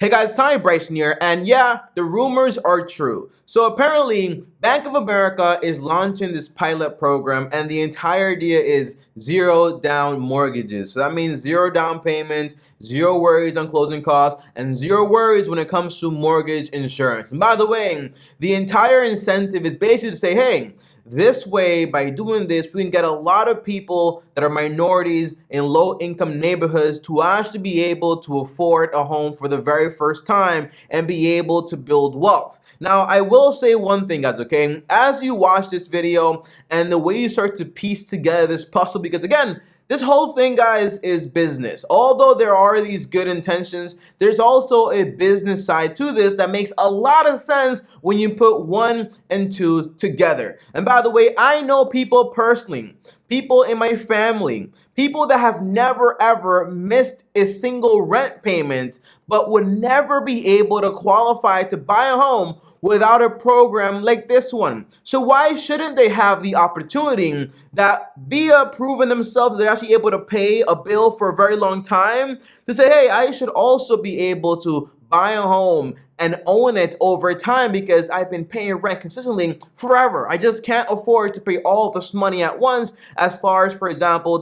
Hey guys, TommyBryson here, and yeah, the rumors are true. So apparently, Bank of America is launching this pilot program, and the entire idea is zero down mortgages. So that means zero down payment, zero worries on closing costs, and zero worries when it comes to mortgage insurance. And by the way, the entire incentive is basically to say, hey, this way, by doing this, we can get a lot of people that are minorities in low-income neighborhoods to actually be able to afford a home for the very first time and be able to build wealth. Now, I will say one thing, guys, okay? As you watch this video and the way you start to piece together this puzzle, because again, this whole thing, guys, is business. Although there are these good intentions, there's also a business side to this that makes a lot of sense when you put one and two together. And by the way, I know people personally, people in my family, people that have never ever missed a single rent payment, but would never be able to qualify to buy a home without a program like this one. So why shouldn't they have the opportunity that via proving themselves they're actually able to pay a bill for a very long time to say, hey, I should also be able to buy a home and own it over time because I've been paying rent consistently forever. I just can't afford to pay all of this money at once as far as, for example,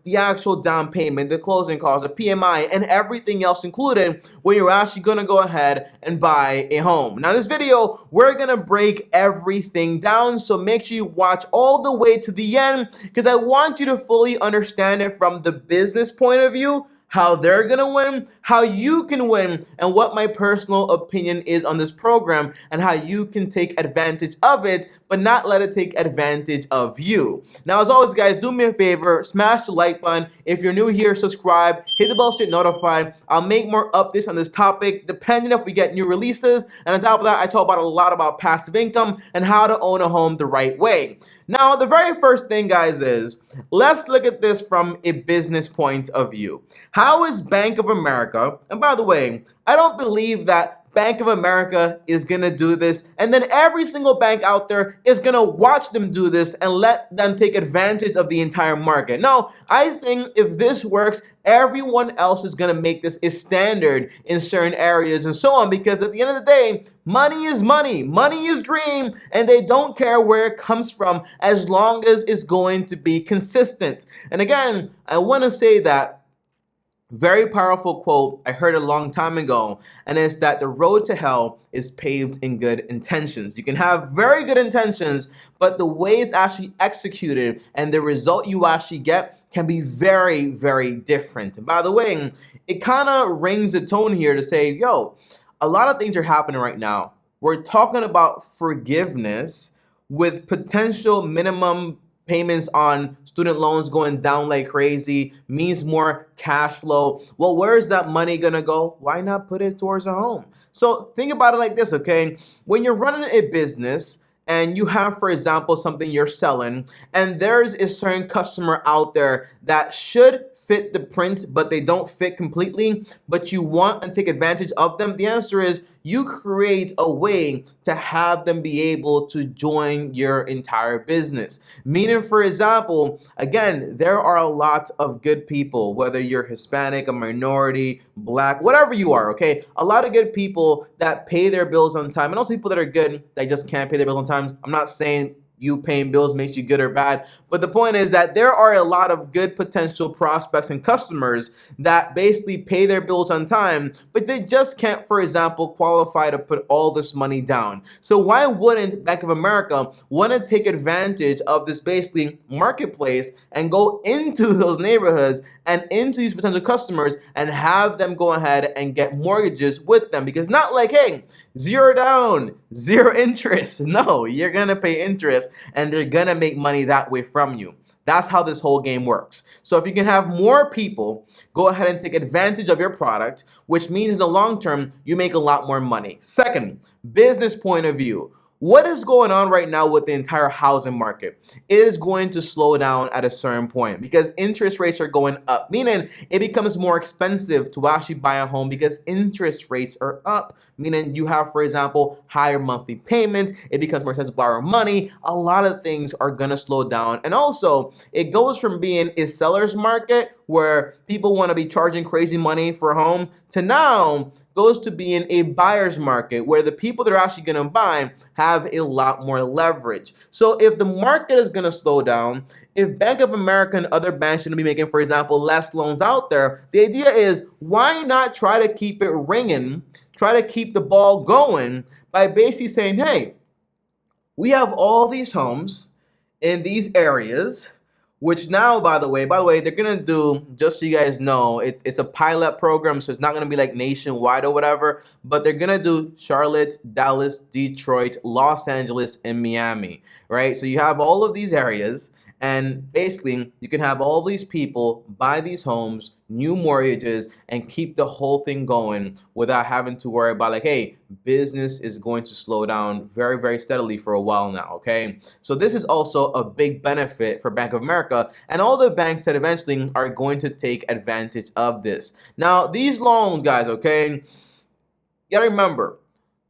the actual down payment, the closing costs, the PMI, and everything else included when you're actually going to go ahead and buy a home. Now, in this video, we're going to break everything down, so make sure you watch all the way to the end because I want you to fully understand it from the business point of view, how they're gonna win, how you can win, and what my personal opinion is on this program and how you can take advantage of it, but not let it take advantage of you. Now, as always, guys, do me a favor, smash the like button. If you're new here, subscribe, hit the bell to get notified. I'll make more updates on this topic depending if we get new releases. And on top of that, I talk about a lot about passive income and how to own a home the right way. Now, the very first thing, guys, is let's look at this from a business point of view. How is Bank of America, and by the way, I don't believe that Bank of America is gonna do this, and then every single bank out there is gonna watch them do this and let them take advantage of the entire market. No, I think if this works, everyone else is gonna make this a standard in certain areas and so on, because at the end of the day, money is money, money is green, and they don't care where it comes from as long as it's going to be consistent. And again, I wanna say that very powerful quote I heard a long time ago, and it's that the road to hell is paved in good intentions. You can have very good intentions, but the way it's actually executed and the result you actually get can be very, very different. And by the way, it kind of rings a tone here to say, yo, a lot of things are happening right now. We're talking about forgiveness with potential minimum payments on student loans going down like crazy, means more cash flow. Well, where's that money gonna go? Why not put it towards a home? So think about it like this, okay? When you're running a business and you have, for example, something you're selling, and there's a certain customer out there that should fit the print, but they don't fit completely, but you want to take advantage of them, the answer is you create a way to have them be able to join your entire business. Meaning, for example, again, there are a lot of good people, whether you're Hispanic, a minority, black, whatever you are, okay? A lot of good people that pay their bills on time, and also people that are good that just can't pay their bills on time. I'm not saying you paying bills makes you good or bad, but the point is that there are a lot of good potential prospects and customers that basically pay their bills on time, but they just can't, for example, qualify to put all this money down. So why wouldn't Bank of America want to take advantage of this basically marketplace and go into those neighborhoods and into these potential customers and have them go ahead and get mortgages with them? Because not like, hey, zero down, zero interest. No, you're gonna pay interest and they're gonna make money that way from you. That's how this whole game works. So if you can have more people go ahead and take advantage of your product, which means in the long term, you make a lot more money. Second, business point of view. What is going on right now with the entire housing market? It is going to slow down at a certain point because interest rates are going up, meaning it becomes more expensive to actually buy a home because interest rates are up, meaning you have, for example, higher monthly payments. It becomes more expensive to borrow money. A lot of things are going to slow down. And also, it goes from being a seller's market where people want to be charging crazy money for a home, to now goes to being a buyer's market where the people that are actually going to buy have a lot more leverage. So if the market is going to slow down, if Bank of America and other banks are going to be making, for example, less loans out there, the idea is why not try to keep it ringing, try to keep the ball going by basically saying, hey, we have all these homes in these areas, which now, by the way, they're gonna do, just so you guys know, it's a pilot program, so it's not gonna be like nationwide or whatever, but they're gonna do Charlotte, Dallas, Detroit, Los Angeles, and Miami, right? So you have all of these areas, and basically you can have all these people buy these homes, new mortgages, and keep the whole thing going without having to worry about like, hey, business is going to slow down very, very steadily for a while now, okay? So this is also a big benefit for Bank of America and all the banks that eventually are going to take advantage of this. Now, these loans, guys, okay, you gotta remember,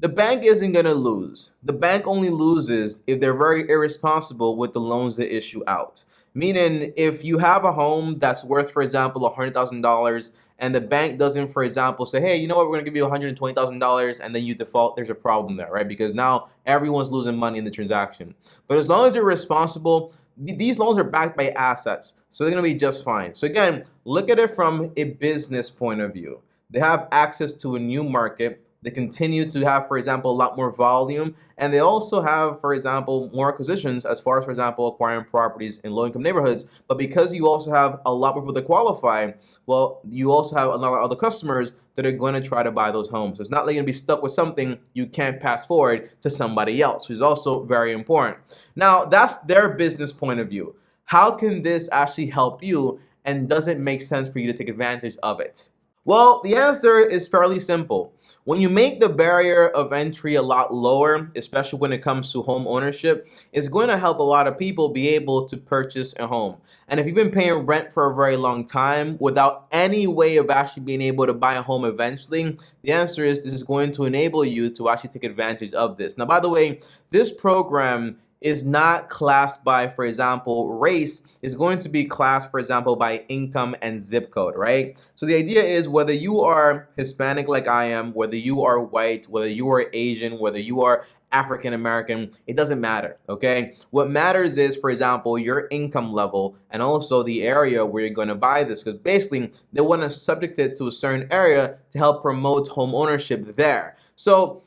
the bank isn't going to lose. The bank only loses if they're very irresponsible with the loans they issue out. Meaning, if you have a home that's worth, for example, $100,000, and the bank doesn't, for example, say, hey, you know what, we're going to give you $120,000, and then you default, there's a problem there, right? Because now everyone's losing money in the transaction. But as long as you're responsible, these loans are backed by assets, so they're going to be just fine. So again, look at it from a business point of view. They have access to a new market. They continue to have, for example, a lot more volume, and they also have, for example, more acquisitions as far as, for example, acquiring properties in low-income neighborhoods. But because you also have a lot more people that qualify, well, you also have a lot of other customers that are going to try to buy those homes. So it's not like you're going to be stuck with something you can't pass forward to somebody else, which is also very important. Now, that's their business point of view. How can this actually help you, and does it make sense for you to take advantage of it? Well, the answer is fairly simple. When you make the barrier of entry a lot lower, especially when it comes to home ownership, it's going to help a lot of people be able to purchase a home. And if you've been paying rent for a very long time without any way of actually being able to buy a home eventually, the answer is this is going to enable you to actually take advantage of this. Now, by the way, this program is not classed by, for example, race. Is going to be classed, for example, by income and zip code, right? So the idea is whether you are Hispanic like I am, whether you are white, whether you are Asian, whether you are African American, it doesn't matter, okay? What matters is, for example, your income level and also the area where you're going to buy this, because basically they want to subject it to a certain area to help promote home ownership there. So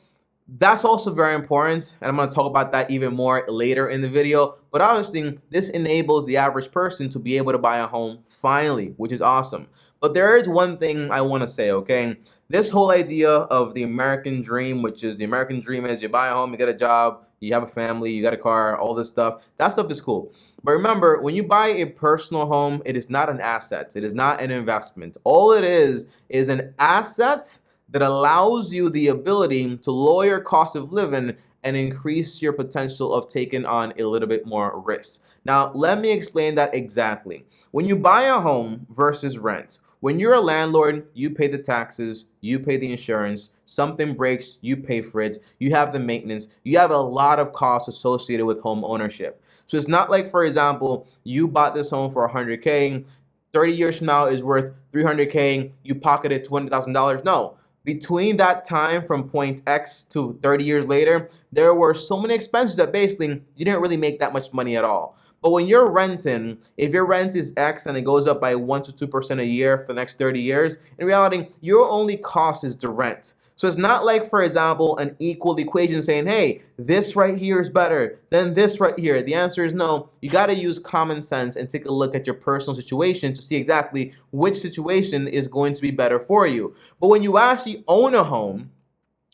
that's also very important, and I'm going to talk about that even more later in the video. But obviously, this enables the average person to be able to buy a home finally, which is awesome. But there is one thing I want to say, okay? This whole idea of the American dream, which is the American dream is you buy a home, you get a job, you have a family, you got a car, all this stuff. That stuff is cool. But remember, when you buy a personal home, it is not an asset. It is not an investment. All it is an asset that allows you the ability to lower your cost of living and increase your potential of taking on a little bit more risk. Now, let me explain that exactly. When you buy a home versus rent, when you're a landlord, you pay the taxes, you pay the insurance, something breaks, you pay for it, you have the maintenance, you have a lot of costs associated with home ownership. So it's not like, for example, you bought this home for $100K, 30 years from now is worth $300K, you pocketed $200,000. No. Between that time from point X to 30 years later, there were so many expenses that basically you didn't really make that much money at all. But when you're renting, if your rent is X and it goes up by 1 to 2% a year for the next 30 years, in reality, your only cost is the rent. So it's not like, for example, an equal equation saying, hey, this right here is better than this right here. The answer is no. You got to use common sense and take a look at your personal situation to see exactly which situation is going to be better for you. But when you actually own a home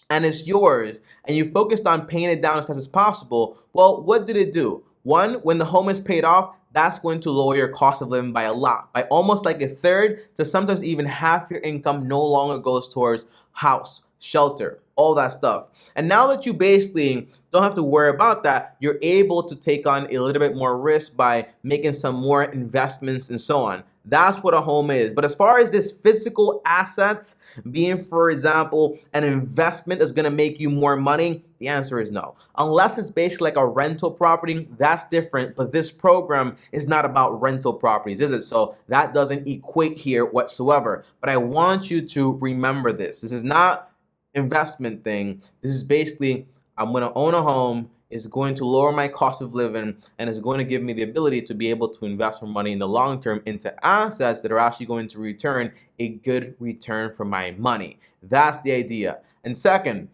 and it's yours and you focused on paying it down as fast as possible, well, what did it do? One, when the home is paid off, that's going to lower your cost of living by a lot, by almost like a third to sometimes even half your income no longer goes towards house, shelter, all that stuff. And now that you basically don't have to worry about that, you're able to take on a little bit more risk by making some more investments and so on. That's what a home is. But as far as this physical assets being, for example, an investment that's going to make you more money, the answer is no. Unless it's basically like a rental property, that's different. But this program is not about rental properties, is it? So that doesn't equate here whatsoever. But I want you to remember this. This is not investment thing. This is basically, I'm going to own a home. It's going to lower my cost of living, and it's going to give me the ability to be able to invest more money in the long term into assets that are actually going to return a good return for my money. That's the idea. And second,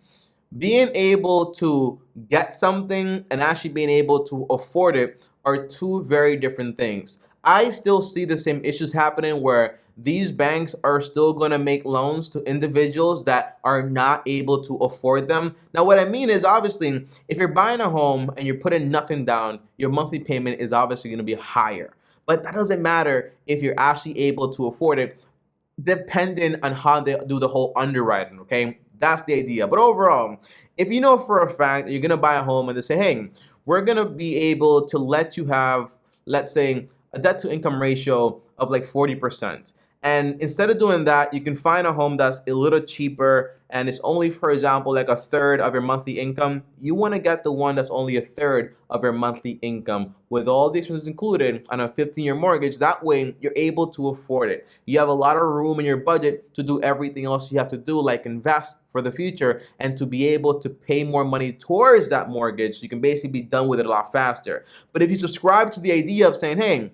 being able to get something and actually being able to afford it are two very different things. I still see the same issues happening where these banks are still going to make loans to individuals that are not able to afford them. Now, what I mean is, obviously, if you're buying a home and you're putting nothing down, your monthly payment is obviously going to be higher. But that doesn't matter if you're actually able to afford it, depending on how they do the whole underwriting, okay? That's the idea. But overall, if you know for a fact that you're going to buy a home and they say, hey, we're going to be able to let you have, let's say, a debt to income ratio of like 40%. And instead of doing that, you can find a home that's a little cheaper and it's only, for example, like a third of your monthly income. You want to get the one that's only a third of your monthly income with all the expenses included on a 15-year mortgage. That way, you're able to afford it. You have a lot of room in your budget to do everything else you have to do, like invest for the future and to be able to pay more money towards that mortgage. So you can basically be done with it a lot faster. But if you subscribe to the idea of saying, hey,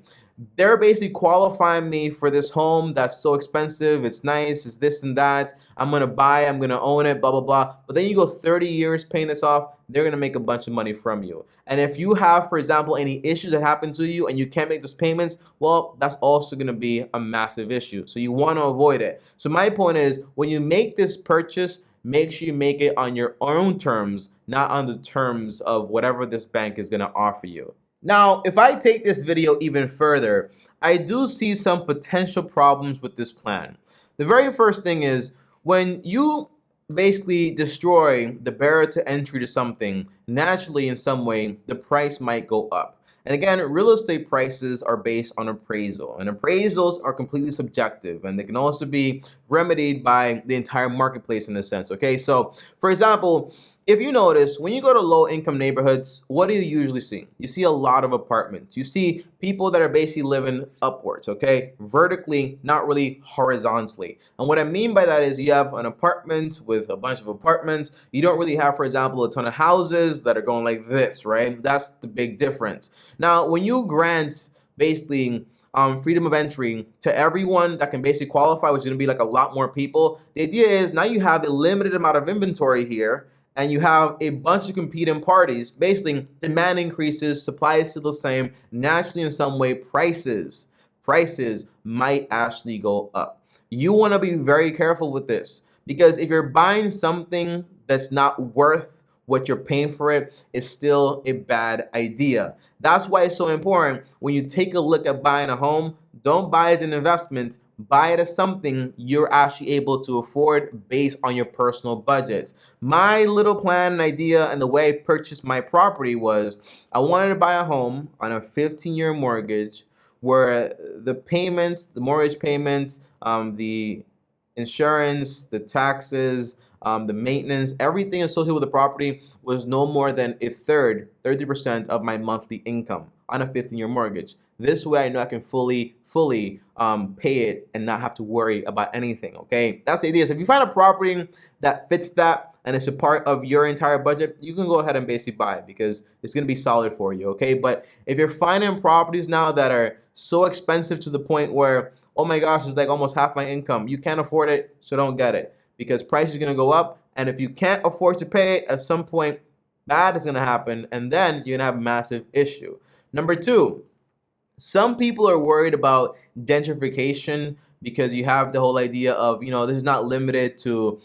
they're basically qualifying me for this home that's so expensive, it's nice, it's this and that, I'm gonna buy it, I'm gonna own it, blah, blah, blah. But then you go 30 years paying this off, they're gonna make a bunch of money from you. And if you have, for example, any issues that happen to you and you can't make those payments, well, that's also gonna be a massive issue. So you wanna avoid it. So my point is, when you make this purchase, make sure you make it on your own terms, not on the terms of whatever this bank is gonna offer you. Now, if I take this video even further, I do see some potential problems with this plan. The very first thing is, when you basically destroy the barrier to entry to something, naturally in some way, the price might go up. And again, real estate prices are based on appraisal, and appraisals are completely subjective, and they can also be remedied by the entire marketplace in a sense, okay? So, for example, if you notice, when you go to low-income neighborhoods, what do you usually see? You see a lot of apartments. You see people that are basically living upwards, okay? Vertically, not really horizontally. And what I mean by that is you have an apartment with a bunch of apartments. You don't really have, for example, a ton of houses that are going like this, right? That's the big difference. Now, when you grant basically freedom of entry to everyone that can basically qualify, which is going to be like a lot more people, the idea is now you have a limited amount of inventory here, and you have a bunch of competing parties. Basically, demand increases, supply is still the same. Naturally, in some way, prices might actually go up. You want to be very careful with this, because if you're buying something that's not worth what you're paying for it, it's still a bad idea. That's why it's so important when you take a look at buying a home, don't buy it as an investment. Buy it as something you're actually able to afford based on your personal budgets. My little plan and idea and the way I purchased my property was I wanted to buy a home on a 15-year mortgage where the payments, the mortgage payments, the insurance, the taxes, the maintenance, everything associated with the property was no more than a third, 30% of my monthly income on a 15-year mortgage. This way I know I can fully pay it and not have to worry about anything, okay? That's the idea. So if you find a property that fits that and it's a part of your entire budget, you can go ahead and basically buy it because it's gonna be solid for you, okay? But if you're finding properties now that are so expensive to the point where, oh my gosh, it's like almost half my income, you can't afford it, so don't get it, because price is gonna go up, and if you can't afford to pay it, at some point, bad is gonna happen, and then you're gonna have a massive issue. Number two, some people are worried about gentrification because you have the whole idea of, this is not limited to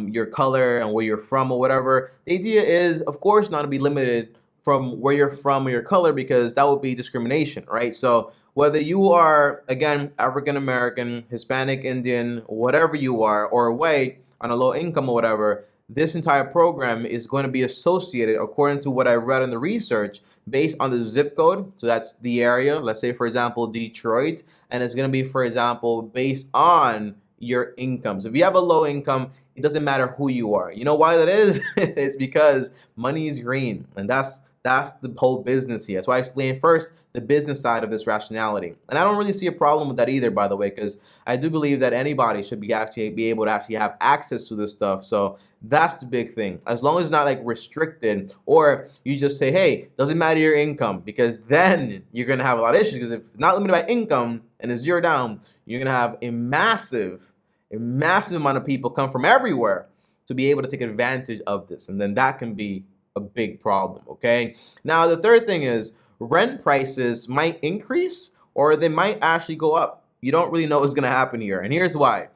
your color and where you're from or whatever. The idea is, of course, not to be limited from where you're from or your color, because that would be discrimination, right? So whether you are, again, African American, Hispanic, Indian, whatever you are, or white, on a low income or whatever, this entire program is going to be associated, according to what I read in the research, based on the zip code. So that's the area. Let's say, for example, Detroit, and it's going to be, for example, based on your income. So if you have a low income, it doesn't matter who you are. You know why that is? It's because money is green, and that's the whole business here. So I explained first the business side of this rationality, and I don't really see a problem with that either, by the way, because I do believe that anybody should be able to actually have access to this stuff. So that's the big thing. As long as it's not like restricted, or you just say, hey, doesn't matter your income, because then you're gonna have a lot of issues. Because if it's not limited by income and it's zero down, you're gonna have a massive amount of people come from everywhere to be able to take advantage of this, and then that can be a big problem. Okay, now the third thing is rent prices might increase or they might actually go up. You don't really know what's going to happen here, and here's why.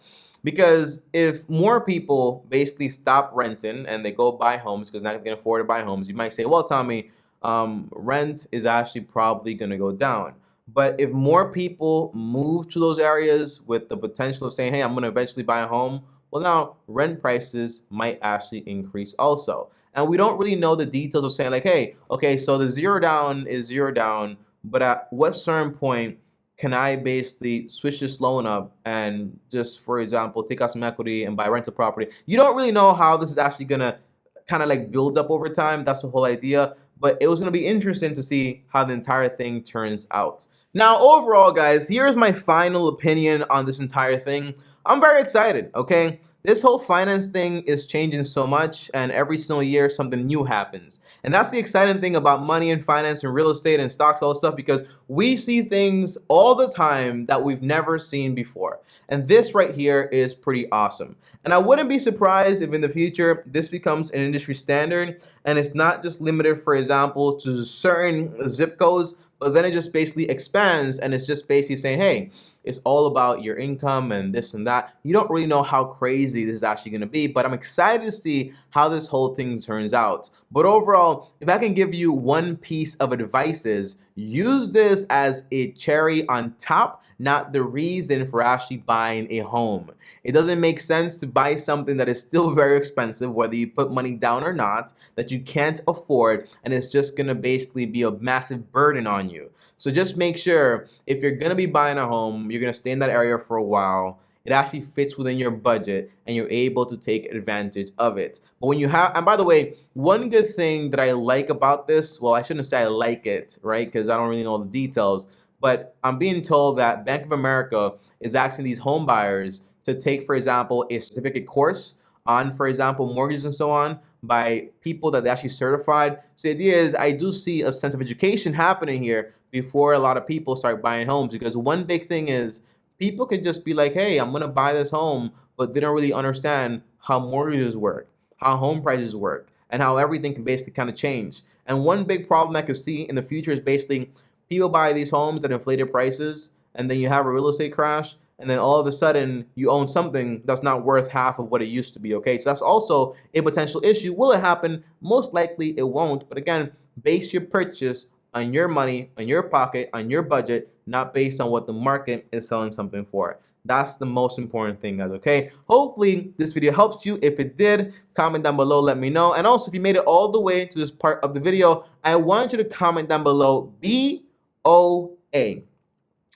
Because if more people basically stop renting and they go buy homes because now they can afford to buy homes, you might say, well, Tommy, rent is actually probably going to go down. But if more people move to those areas with the potential of saying, hey, I'm going to eventually buy a home, well, now rent prices might actually increase also. And we don't really know the details of saying like, hey, okay, so the zero down is zero down, but at what certain point can I basically switch this loan up and just, for example, take out some equity and buy rental property? You don't really know how this is actually gonna kind of like build up over time. That's the whole idea. But it was gonna be interesting to see how the entire thing turns out. Now, overall, guys, here's my final opinion on this entire thing. I'm very excited, okay? This whole finance thing is changing so much, and every single year something new happens. And that's the exciting thing about money and finance and real estate and stocks, all this stuff, because we see things all the time that we've never seen before. And this right here is pretty awesome. And I wouldn't be surprised if in the future this becomes an industry standard, and it's not just limited, for example, to certain zip codes, but then it just basically expands, and it's just basically saying, hey, it's all about your income and this and that. You don't really know how crazy this is actually going to be, but I'm excited to see how this whole thing turns out. But overall, if I can give you one piece of advice, is use this as a cherry on top, not the reason for actually buying a home. It doesn't make sense to buy something that is still very expensive, whether you put money down or not, that you can't afford, and it's just going to basically be a massive burden on you. So just make sure if you're going to be buying a home, you're going to stay in that area for a while, it actually fits within your budget and you're able to take advantage of it. But when you have, and by the way, one good thing that I like about this, well, I shouldn't say I like it, right? Because I don't really know the details, but I'm being told that Bank of America is asking these home buyers to take, for example, a certificate course on, for example, mortgages and so on by people that they actually certified. So the idea is I do see a sense of education happening here before a lot of people start buying homes, because one big thing is people could just be like, hey, I'm going to buy this home, but they don't really understand how mortgages work, how home prices work, and how everything can basically kind of change. And one big problem I could see in the future is basically people buy these homes at inflated prices, and then you have a real estate crash, and then all of a sudden you own something that's not worth half of what it used to be, okay? So that's also a potential issue. Will it happen? Most likely it won't. But again, base your purchase on your money, on your pocket, on your budget, not based on what the market is selling something for. That's the most important thing, guys, okay? Hopefully this video helps you. If it did, comment down below, let me know. And also, if you made it all the way to this part of the video, I want you to comment down below BOA,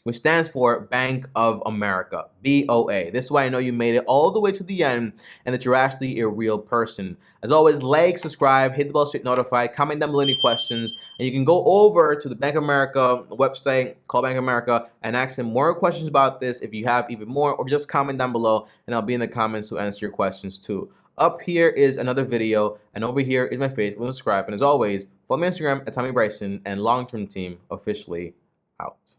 which stands for Bank of America, BOA. This is why I know you made it all the way to the end and that you're actually a real person. As always, like, subscribe, hit the bell to get notified, comment down below any questions, and you can go over to the Bank of America website, call Bank of America, and ask them more questions about this if you have even more, or just comment down below and I'll be in the comments to answer your questions too. Up here is another video, and over here is my face. Subscribe, and as always, follow me on Instagram at TommyBryson, and Long Term Team officially out.